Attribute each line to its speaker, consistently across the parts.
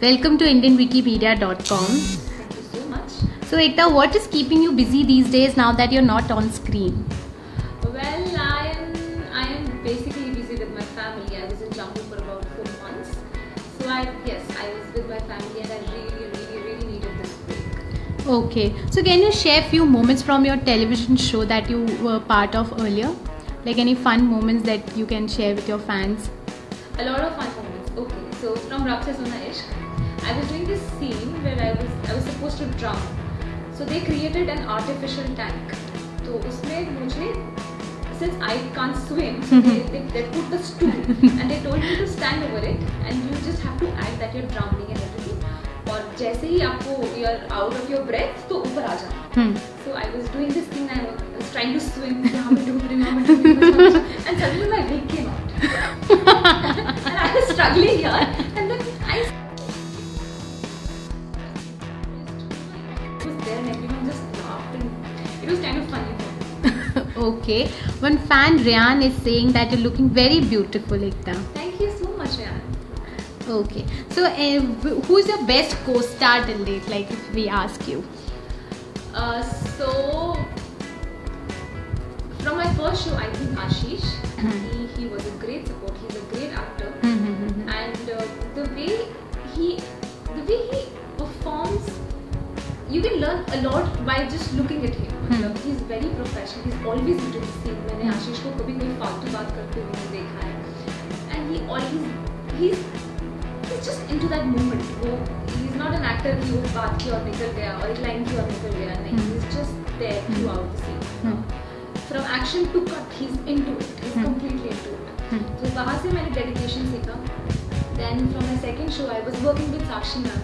Speaker 1: Welcome to IndianWikipedia.com.
Speaker 2: Thank you so much.
Speaker 1: So Ekta, what is keeping you busy these days now that you're not on screen?
Speaker 2: Well, I am basically busy with my family. I was in Jammu for about 4 months. So I was with my family and I really needed this break.
Speaker 1: Okay. So can you share few moments from your television show that you were part of earlier? Like any fun moments that you can share with your fans?
Speaker 2: A lot of fun moments. Okay. So from Rab Se Suna Ishq, I was doing this scene where I was supposed to drown. So they created an artificial tank. So उसमें मुझे, since I can't swim, so they put the stool and they told me to stand over it and you just have to act that you're drowning and everything. और जैसे ही आपको you're out of your breath तो ऊपर आ जाओ. So I was doing this thing and I was trying to swim. And suddenly my wig came out. And I was struggling here and then I was there and everyone just laughed and it was kind of funny for me.
Speaker 1: Okay. One fan Ryan is saying that you're looking very beautiful, Ekta.
Speaker 2: Thank you so much, Ryan.
Speaker 1: Okay. So who's your best co-star till date? Like if we ask you.
Speaker 2: So from my first show, I think Ashish, he was a great support. He's a great actor, and the way he performs, you can learn a lot by just looking at him. He's very professional. He's always into the scene. मैंने आशीष को कभी कोई फालतू बात करते हुए नहीं देखा है, and he's just into that moment. He's not an actor कि वो बात की और निकल गया और एक लाइन की और निकल गया नहीं. He's just there throughout the scene. From action to cut, he's into it. He's completely into it. So वहाँ से मैंने dedication सीखा. Then from my second show, I was working with Sakshi ma'am.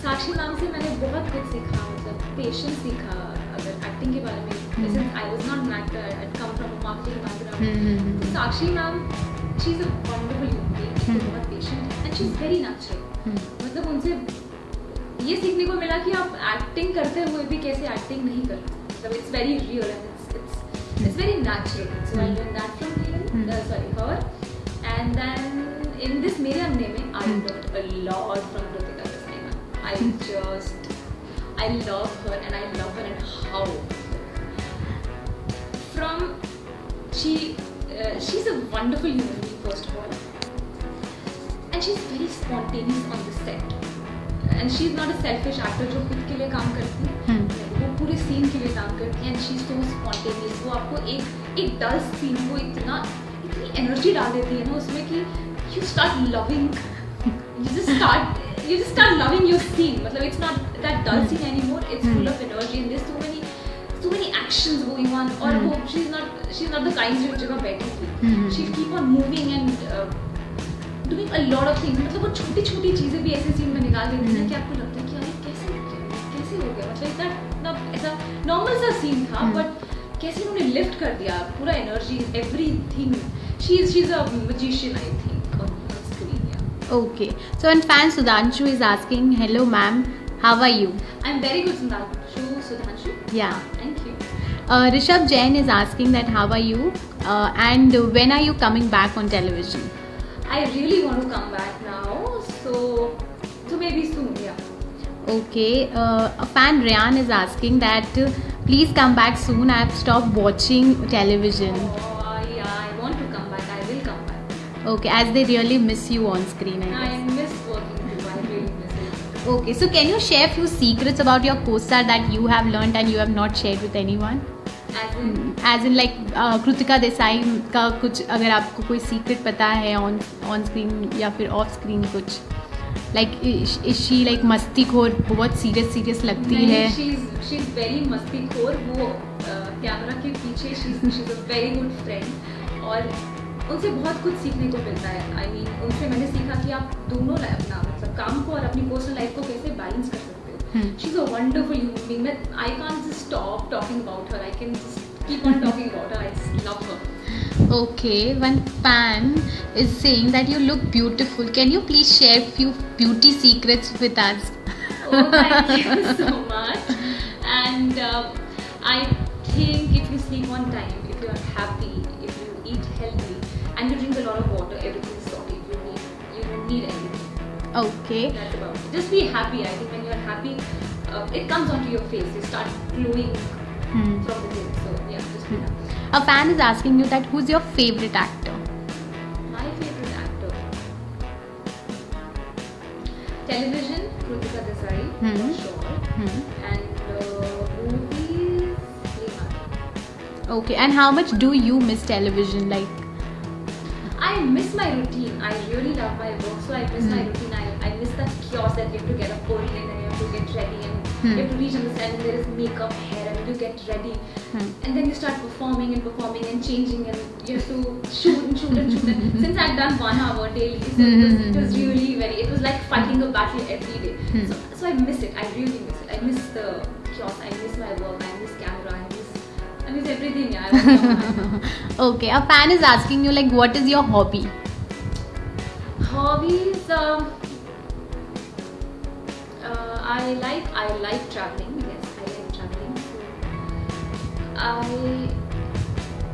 Speaker 2: Sakshi ma'am से मैंने बहुत कुछ सीखा, मतलब पेशेंस सीखा अगर एक्टिंग के बारे में. Since I was not an actor, I had come from a marketing background. तो साक्षी ma'am, she's a wonderful human being. she's बहुत patient and she's very natural. मतलब उनसे ये सीखने को मिला कि आप एक्टिंग करते हुए भी कैसे एक्टिंग नहीं करते. मतलब it's very real and it's very natural. So I learned that from her. And then in this मेरे अपने में I learned a lot from Kritika Desai ma'am. I love her and I love her and how. She's a wonderful human being first of all, and she's very spontaneous on the set. And she's not a selfish actor जो खुद के लिए काम करती है. वो पूरे scene के लिए काम करती है and she's so spontaneous. वो आपको एक डल सीन को इतनी एनर्जी डाल देती है ना उसमें कि you start loving. You just start loving your scene. मतलब it's not that dull scene anymore. It's full of energy and there's so many actions going on. और वो she's not the kind जो जगह बैठी थी. She'll keep on moving and doing a lot of things. मतलब वो छोटी चीजें भी ऐसे सीन में निकाल देती है कि आपको लगता है कि यार कैसे हो गया. मतलब ऐसा नॉर्मल सा सीन था बट कैसे उन्होंने लिफ्ट कर दिया पूरा energy everything. She's a magician, I think, on screen. Yeah.
Speaker 1: Okay. So one fan Sudhanshu is asking, hello ma'am, how are you?
Speaker 2: I'm very good, Sudhanshu.
Speaker 1: Yeah.
Speaker 2: Thank you.
Speaker 1: Rishabh Jain is asking that how are you and when are you coming back on television?
Speaker 2: I really want to come back now, so maybe soon, yeah.
Speaker 1: Okay, a fan Ryan is asking that please come back soon. I have stopped watching television.
Speaker 2: Oh, yeah, I want to come back. I will come back.
Speaker 1: Okay, as they really miss you on screen, I guess.
Speaker 2: I miss working too. I really miss it.
Speaker 1: Okay, so can you share few secrets about your co-star that you have learned and you have not shared with anyone? As in like Kritika Desai का कुछ अगर आपको कोई secret पता है on screen या फिर off screen कुछ लाइक शी लाइक मस्तीखोर बहुत सीरियस लगती है.
Speaker 2: शी इज वेरी मस्तीखोर. वो कैमरा के पीछे she is a very good friend और उनसे बहुत कुछ सीखने को मिलता है. आई मीन उनसे मैंने सीखा कि आप दोनों अपना मतलब काम को और अपनी पर्सनल लाइफ को कैसे बैलेंस कर सकते हो. She's a wonderful human being. I can't just stop talking about her. I can just keep on talking about her. I just love her.
Speaker 1: Okay, one fan is saying that you look beautiful. Can you please share few beauty secrets with us?
Speaker 2: Oh, thank you so much. And I think if you sleep on time, if you are happy, if you eat healthy, and you drink a lot of water, everything is sorted. You don't need anything.
Speaker 1: Okay.
Speaker 2: That's about it. Just be happy. I think when you're happy, it comes onto your face. You start glowing from within. So yeah, just be happy.
Speaker 1: A fan is asking you that who's your favorite actor?
Speaker 2: My favorite actor. Television, Krutika Desai, for sure. And movies, Leonardo.
Speaker 1: Okay, and how much do you miss television? Like,
Speaker 2: I miss my routine. I really love my work, so I miss my routine. I miss that chaos that you have to get up early and then you have to get ready and you have to reach on the set and there is makeup, hair, and you get ready. And then you start performing and changing and you have to shoot and shoot and shoot. And since I've done 1 hour daily, so it was really it was like fighting a battle every day. So I miss it. I really miss it. I miss the chaos. I miss my work. I miss camera. I miss everything. Yeah.
Speaker 1: Okay, a fan is asking you like, what is your hobby?
Speaker 2: Hobbies. I like traveling. Yes, I like traveling. So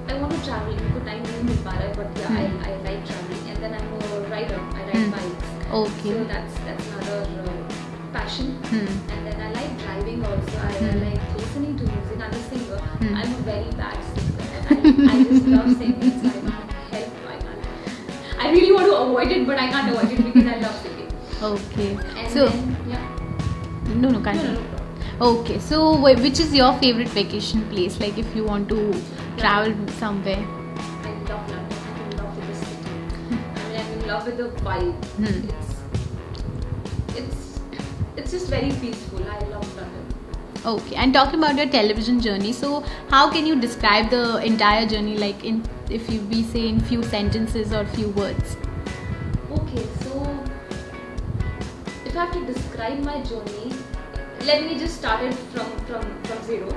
Speaker 2: I want to travel. Because time नहीं मिल पा रहा है, but yeah, I like traveling. And then I'm a rider. I ride bikes.
Speaker 1: Okay.
Speaker 2: So that's another passion. And then I like driving also. I like listening to music. I'm a singer. I'm a very bad singer. I just love singing. So I can't help. I really want to avoid it, but I can't avoid it because I love singing.
Speaker 1: Okay.
Speaker 2: And
Speaker 1: So,
Speaker 2: then, yeah.
Speaker 1: no, continue.
Speaker 2: No.
Speaker 1: Okay, so which is your favorite vacation place? Like, if you want to travel somewhere.
Speaker 2: I love London. I'm in love with the city. I mean, I'm in love with the vibe. It's just very peaceful. I love London.
Speaker 1: Okay, and talking about your television journey, so how can you describe the entire journey? Like, if we say in few sentences or few words.
Speaker 2: Okay, so if I have to describe my journey, let me just start it from zero.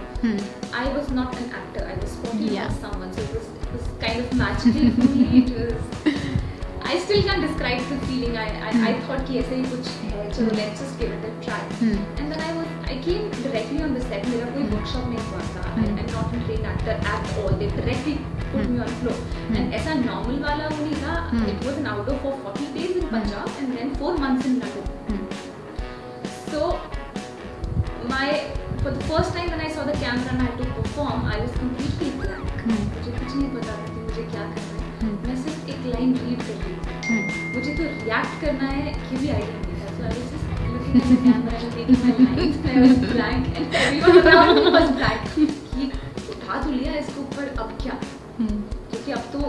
Speaker 2: I was not an actor. I was working for someone, so it was kind of magical for me. It was. I still can't describe the feeling. I thought कि ऐसे ही कुछ है, so let's just give it a try. And then I came directly on the set. मेरा कोई workshop नहीं हुआ था. I'm not a trained actor at all. They directly put me on floor. And ऐसा normal वाला वो नहीं था. It was an outdoor for 40 days in Punjab and then 4 months in London. So for the first time when I saw the camera and I had to perform, I was completely blank. मुझे कुछ नहीं पता था कि मुझे क्या करना है. मैं सिर्फ एक लाइन रीड कर रही थी. मुझे तो रिएक्ट करना है ये भी आइडिया नहीं था. So I was just looking at the camera and reading my lines and I was blank and everyone around me was blank. ये उठा तो लिया इसको पर अब क्या? क्योंकि अब तो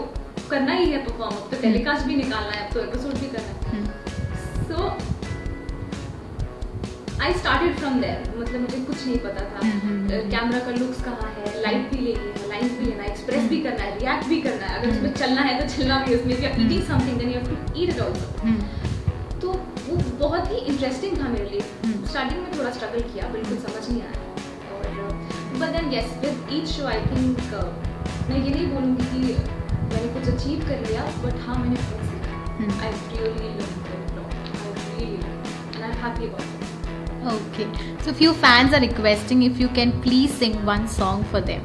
Speaker 2: करना ही है परफॉर्म. अब तो टेलीकास्ट भी निकालना है. अब तो एपिसोड भी करना है. So I started from there. मतलब मुझे कुछ नहीं पता था. कैमरा का लुक्स कहाँ है, लाइट भी लेनी है, लाइन्स भी लेना है, एक्सप्रेस भी करना है, रिएक्ट भी करना है. अगर उसमें चलना है तो चलना भी है. उसमें if you're eating something then you have to eat it also. तो वो बहुत ही इंटरेस्टिंग था मेरे लिए. स्टार्टिंग में थोड़ा स्ट्रगल किया, बिल्कुल समझ नहीं आया. और but then yes, with each show I think मैं ये नहीं बोलूँगी कि मैंने कुछ अचीव कर लिया, but हाँ मैंने बहुत सीखा. I really learned a lot. I really and I'm happy about it.
Speaker 1: Okay, so few fans are requesting if you can please sing one song for them.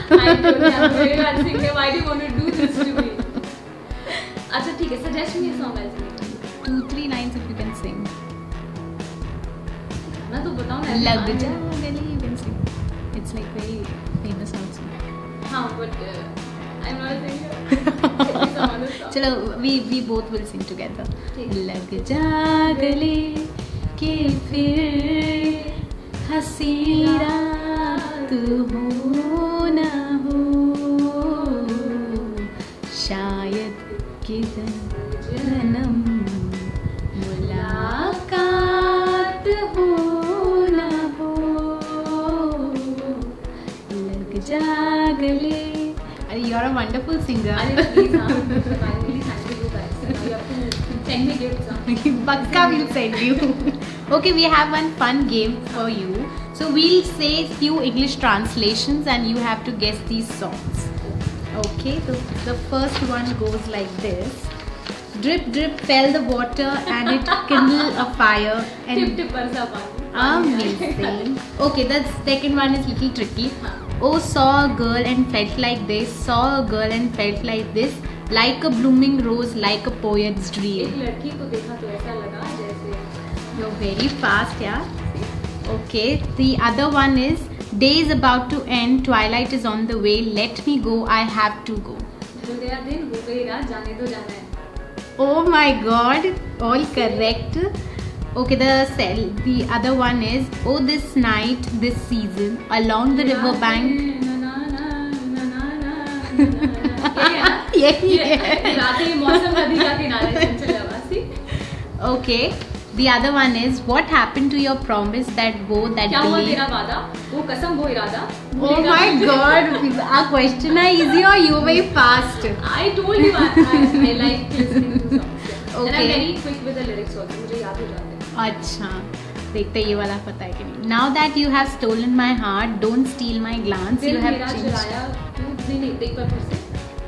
Speaker 2: I don't have a very bad singer. Why do you want to do this to me? अच्छा ठीक है, suggest me a song I'll sing.
Speaker 1: 2-3 lines if you can sing.
Speaker 2: मैं तो बताऊँ ना.
Speaker 1: Love ja gale you can sing. It's like very famous also.
Speaker 2: हाँ, but I'm not a singer.
Speaker 1: चलो we both will sing together. लग जा गले कि फिर हंसी रात हो न हो, शायद किधर जन्म मुलाकात हो न हो. लग जा गले. You're a wonderful singer.
Speaker 2: I really sang to you guys. So now you have to send me gifts.
Speaker 1: Bakka will send you. Okay, we have one fun game for you. So we'll say few English translations and you have to guess these songs. Okay, so the first one goes like this. Drip drip fell the water and it kindled a fire. And
Speaker 2: Tip tip barsa pani.
Speaker 1: Amazing. Okay, the second one is little tricky. Oh, saw a girl and felt like this. Saw a girl and felt like this. Like a blooming rose, like a poet's dream.
Speaker 2: एक लड़की को देखा तो ऐसा लगा जैसे.
Speaker 1: You're very fast, yeah. Okay, the other one is day is about to end, twilight is on the way, let me go, I have to go.
Speaker 2: हो गया दिन, हो गई रात, जाने दो जाना है.
Speaker 1: Oh my god, all correct. Okay, the other one is oh this night, this season, along the riverbank. यही है.
Speaker 2: रात में मौसम नदी का किनारे चंचल आवासी.
Speaker 1: Okay. The other one is what happened to your promise that vow that
Speaker 2: क्या हुआ
Speaker 1: delay?
Speaker 2: तेरा वादा, वो कसम वो इरादा.
Speaker 1: Oh my god, our question are easy or you very fast?
Speaker 2: I told you I like listening to songs. And I'm
Speaker 1: Okay.
Speaker 2: very quick with the lyrics also. मुझे याद हो जाते हैं.
Speaker 1: अच्छा, देखते ये वाला पता है कि नहीं. Now that you have stolen my heart, don't steal my glance.
Speaker 2: दिल
Speaker 1: You have
Speaker 2: मेरा
Speaker 1: changed.
Speaker 2: चुराया, नहीं एक बार फिर से.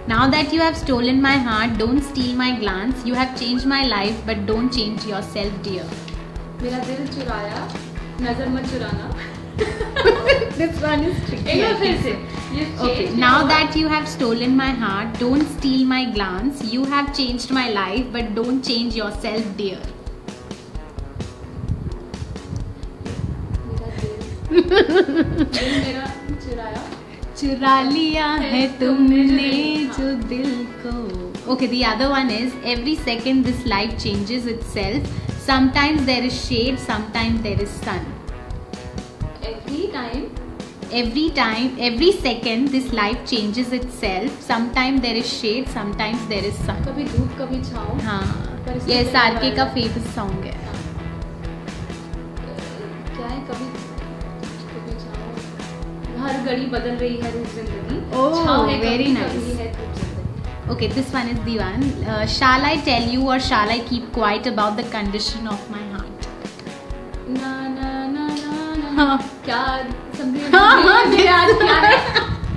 Speaker 1: Now that you have stolen my heart, don't steal my glance. You have changed my life, but don't change yourself, dear.
Speaker 2: मेरा दिल चुराया, नजर मत चुराना.
Speaker 1: This one is tricky.
Speaker 2: एक बार फिर से.
Speaker 1: Okay, now that you have stolen my heart, don't steal my glance. You have changed my life, but don't change yourself, dear.
Speaker 2: दिल मेरा चुराया.
Speaker 1: चुरा लिया है तुमने जो दिल को. Okay, the other one is every second this life changes itself. Sometimes there is shade, sometimes there is sun. Every second this life changes itself. Sometimes there is shade, sometimes there is sun.
Speaker 2: कभी धूप कभी छाँव.
Speaker 1: हाँ,
Speaker 2: पर इसमें
Speaker 1: ये
Speaker 2: कोई
Speaker 1: सार्के का
Speaker 2: वाला-
Speaker 1: फेमस सॉन्ग है.
Speaker 2: क्या है कभी छाँव. हर घड़ी बदल रही है रूप जिंदगी.
Speaker 1: Oh,
Speaker 2: छाँव है
Speaker 1: very
Speaker 2: कभी,
Speaker 1: nice.
Speaker 2: कभी है धूप जिंदगी.
Speaker 1: Okay, this one is the one. Shall I tell you or shall I keep quiet about the condition of my heart?
Speaker 2: ना ना ना ना ना.
Speaker 1: हाँ.
Speaker 2: क्या समझे.
Speaker 1: हाँ,
Speaker 2: मेरे आज क्या है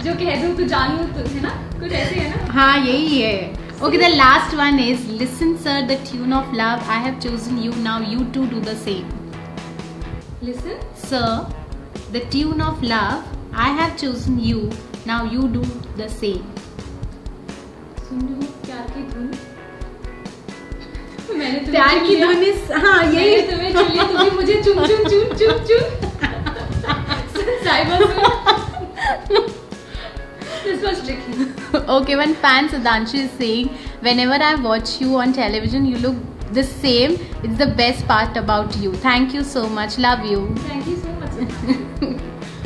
Speaker 2: जो कह दूँ तो जानू तो है ना, कुछ ऐसे है ना.
Speaker 1: हाँ, यही है. Okay, the last one is listen, sir, the tune of love. I have chosen you. Now you too do the same.
Speaker 2: Listen.
Speaker 1: Sir, the tune of love. I have chosen you. Now you do the same.
Speaker 2: सुन रही हूँ प्यार की धुन. मैंने तुम्हें
Speaker 1: प्यार
Speaker 2: चुन
Speaker 1: की
Speaker 2: लिया.
Speaker 1: धुन is हाँ
Speaker 2: मैंने
Speaker 1: यही.
Speaker 2: तुम्हें चुन लिया, तुम भी मुझे चुन चुन चुन चुन चुन. साइबर में. This was tricky.
Speaker 1: Okay, one fan Sudhanshu is saying, whenever I watch you on television, you look the same. It's the best part about you. Thank you so much. Love you.
Speaker 2: Thank you so much.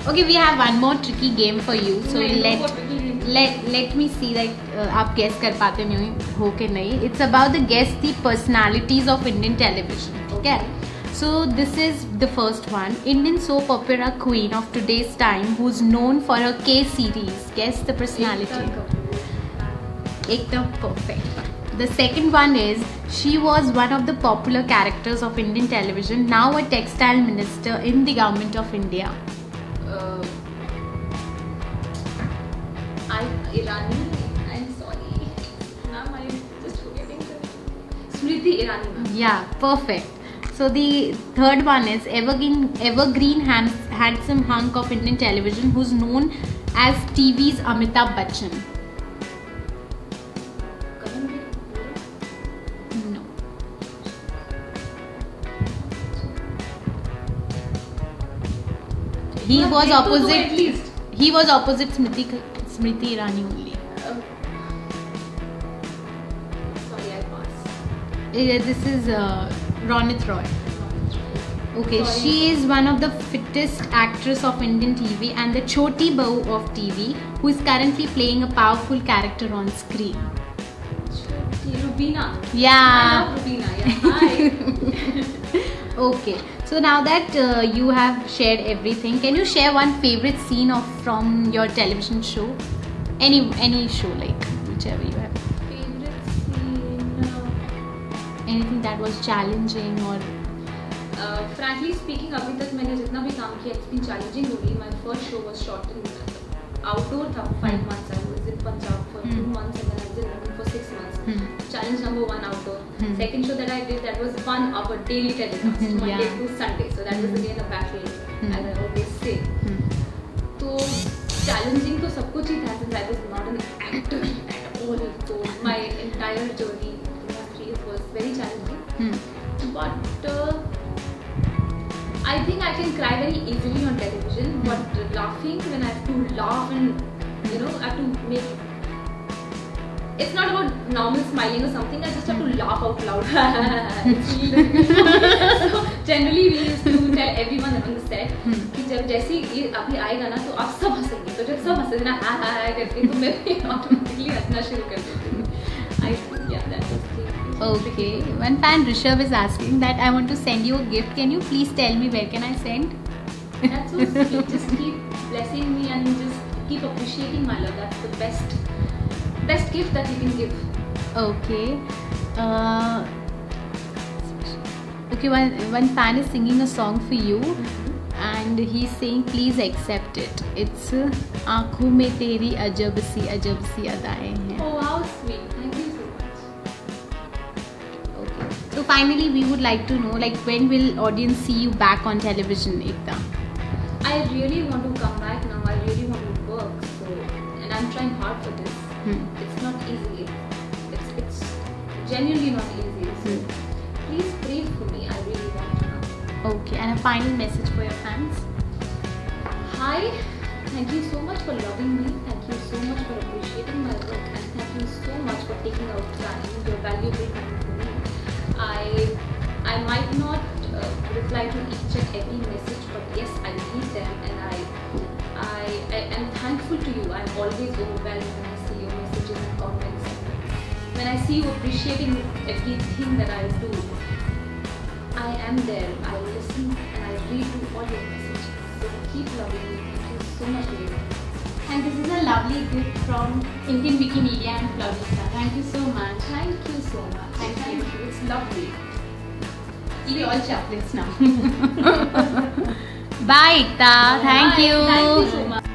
Speaker 1: Okay, we have one more tricky game for you. So
Speaker 2: I know
Speaker 1: let
Speaker 2: what tricky game.
Speaker 1: let me see like आप guess कर पाते हो कि नहीं. It's about the guess the personalities of Indian television. Okay. So this is the first one. Indian soap opera queen of today's time who's known for her K series. Guess the personality. Ekdam perfect. The second one is she was one of the popular characters of Indian television. Now a textile minister in the government of India.
Speaker 2: Irani. I'm sorry. Now I'm just forgetting. Smriti Irani.
Speaker 1: Yeah, perfect. So the third one is evergreen handsome hunk of Indian television who's known as TV's Amitabh Bachchan. No. He was opposite.
Speaker 2: At least.
Speaker 1: He was opposite Smriti Irani only.
Speaker 2: Sorry, I pass.
Speaker 1: This is Ronit Roy. Okay,
Speaker 2: Sorry.
Speaker 1: she is one of the fittest actress of Indian TV and the Choti Bahu of TV, who is currently playing a powerful character on screen.
Speaker 2: Rubina.
Speaker 1: Yeah.
Speaker 2: I love Rubina. Yeah. Hi.
Speaker 1: Okay, so now that you have shared everything, can you share one favorite scene from your television show? Any show, like whichever you have.
Speaker 2: Favorite scene.
Speaker 1: Anything that was challenging or
Speaker 2: Frankly speaking, अभी तक मैंने जितना भी काम किया, it's been challenging only. My first show was shot in outdoor था 5 months. I was in Punjab for 2 months and then I was in London for 6 months. Challenge number 1 outdoor. Second show that I did, that was 1 hour daily telecast, Monday to Sunday. So that was again a battle, as I always say. तो challenging तो सब कुछ ही था, since I was not an actor at soul. So my entire journey in the 3 years was very challenging. But I think I can cry very easily on television. But laughing, when I have to laugh and I have to make. It's not about normal smiling or something. I just have to laugh out loud. It's really difficult. So generally we used to tell everyone on the set कि जब जैसे ये अभी आएगा ना तो आप सब हंसेंगे. तो जब सब हंसे ना हा करके तो मैं भी automatically हंसना शुरू कर देती हूँ. I think yeah, that was the.
Speaker 1: Okay. One fan Rishabh is asking that I want to send you a gift. Can you please tell me where can I send?
Speaker 2: That's so sweet. Just keep blessing me and just keep appreciating my love. That's the best gift that you can give.
Speaker 1: Okay. Okay, one fan is singing a song for you, and he's saying please accept it. It's आँखों में तेरी अजब सी अदाएं हैं.
Speaker 2: Oh, how sweet. Thank you so much.
Speaker 1: Okay. So finally, we would like to know, like, when will audience see you back on television, Ekta?
Speaker 2: I really want to come back now. I really want to work. And I'm trying hard for this. It's not easy. It's genuinely not easy. So please pray for me. I really want to know.
Speaker 1: Okay, and a final message for your fans.
Speaker 2: Hi, thank you so much for loving me. Thank you so much for appreciating my work, and thank you so much for taking out time, your valuable time for me. I might not reply to each and every message, but yes, I read them, and I am thankful to you. I'm always overwhelmed when I see your messages and comments. When I see you appreciating everything that I do, I am there. I listen and I read to all your messages. So keep loving me. Thank you so much for your time.
Speaker 1: And this is a lovely gift from Indian Wikimedia and Florista. Thank you so much.
Speaker 2: Thank you so much.
Speaker 1: Thank you.
Speaker 2: It's lovely.
Speaker 1: Eat all chocolates now. Bye, Ekta. Thank you.
Speaker 2: Thank you so much.